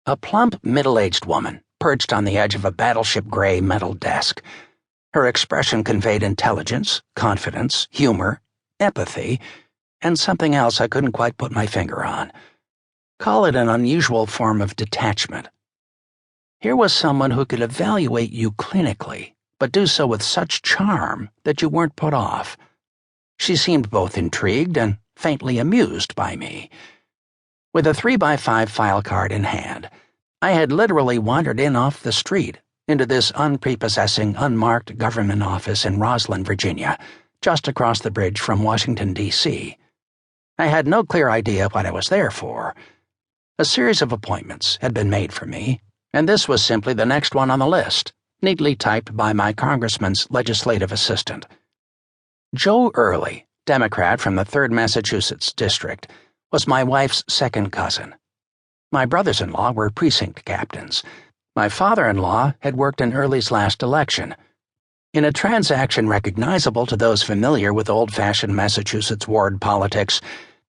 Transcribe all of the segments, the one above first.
A plump, middle-aged woman perched on the edge of a battleship-gray metal desk. Her expression conveyed intelligence, confidence, humor, empathy, and something else I couldn't quite put my finger on. Call it an unusual form of detachment. Here was someone who could evaluate you clinically, but do so with such charm that you weren't put off. She seemed both intrigued and faintly amused by me. With a 3x5 file card in hand, I had literally wandered in off the street into this unprepossessing, unmarked government office in Roslyn, Virginia, just across the bridge from Washington, D.C. I had no clear idea what I was there for. A series of appointments had been made for me, and this was simply the next one on the list, neatly typed by my congressman's legislative assistant. Joe Early, Democrat from the 3rd Massachusetts District, was my wife's second cousin. My brothers-in-law were precinct captains. My father-in-law had worked in Early's last election. In a transaction recognizable to those familiar with old-fashioned Massachusetts ward politics,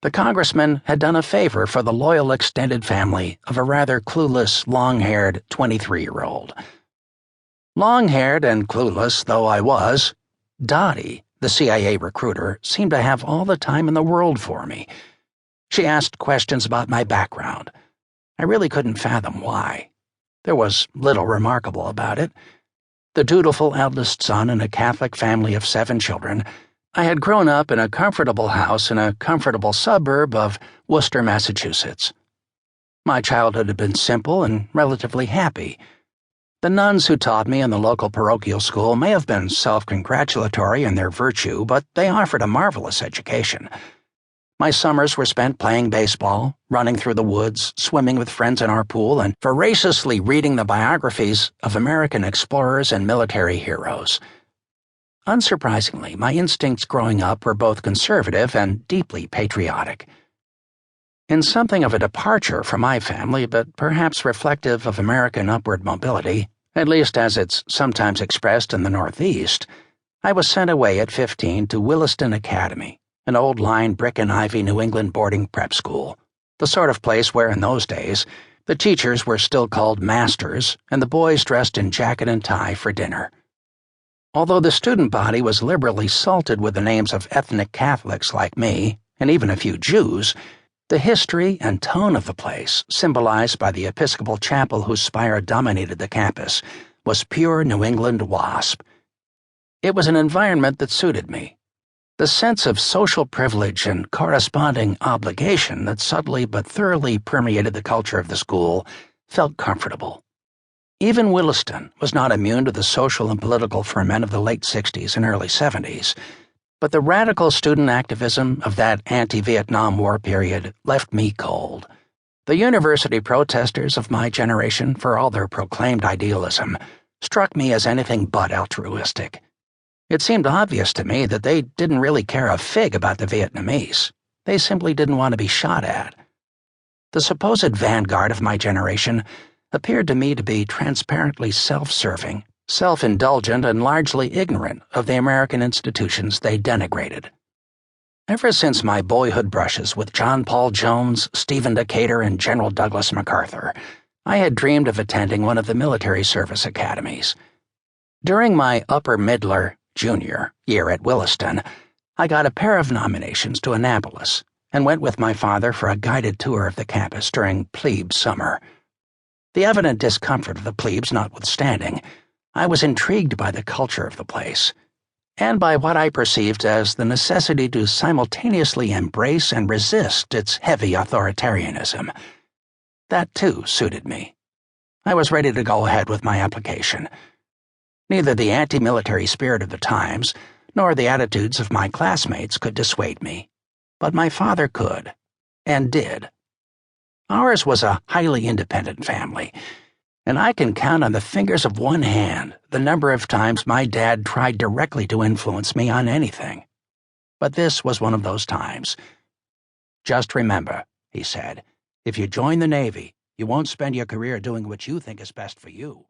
the congressman had done a favor for the loyal extended family of a rather clueless, long-haired 23-year-old. Long-haired and clueless though I was, Dottie, the CIA recruiter, seemed to have all the time in the world for me. She asked questions about my background. I really couldn't fathom why. There was little remarkable about it. The dutiful eldest son in a Catholic family of 7 children, I had grown up in a comfortable house in a comfortable suburb of Worcester, Massachusetts. My childhood had been simple and relatively happy. The nuns who taught me in the local parochial school may have been self-congratulatory in their virtue, but they offered a marvelous education. My summers were spent playing baseball, running through the woods, swimming with friends in our pool, and voraciously reading the biographies of American explorers and military heroes. Unsurprisingly, my instincts growing up were both conservative and deeply patriotic. In something of a departure from my family, but perhaps reflective of American upward mobility, at least as it's sometimes expressed in the Northeast, I was sent away at 15 to Williston Academy, an old-line brick-and-ivy New England boarding prep school, the sort of place where, in those days, the teachers were still called masters and the boys dressed in jacket and tie for dinner. Although the student body was liberally salted with the names of ethnic Catholics like me, and even a few Jews, the history and tone of the place, symbolized by the Episcopal chapel whose spire dominated the campus, was pure New England wasp. It was an environment that suited me. The sense of social privilege and corresponding obligation that subtly but thoroughly permeated the culture of the school felt comfortable. Even Williston was not immune to the social and political ferment of the late 60s and early 70s, but the radical student activism of that anti-Vietnam War period left me cold. The university protesters of my generation, for all their proclaimed idealism, struck me as anything but altruistic. It seemed obvious to me that they didn't really care a fig about the Vietnamese. They simply didn't want to be shot at. The supposed vanguard of my generation appeared to me to be transparently self-serving, self-indulgent, and largely ignorant of the American institutions they denigrated. Ever since my boyhood brushes with John Paul Jones, Stephen Decatur, and General Douglas MacArthur, I had dreamed of attending one of the military service academies. During my upper-middler, junior year at Williston, I got a pair of nominations to Annapolis and went with my father for a guided tour of the campus during plebe summer. The evident discomfort of the plebes notwithstanding, I was intrigued by the culture of the place, and by what I perceived as the necessity to simultaneously embrace and resist its heavy authoritarianism. That, too, suited me. I was ready to go ahead with my application. Neither the anti-military spirit of the times nor the attitudes of my classmates could dissuade me, but my father could, and did. Ours was a highly independent family, and I can count on the fingers of one hand the number of times my dad tried directly to influence me on anything. But this was one of those times. "Just remember," he said, "if you join the Navy, you won't spend your career doing what you think is best for you.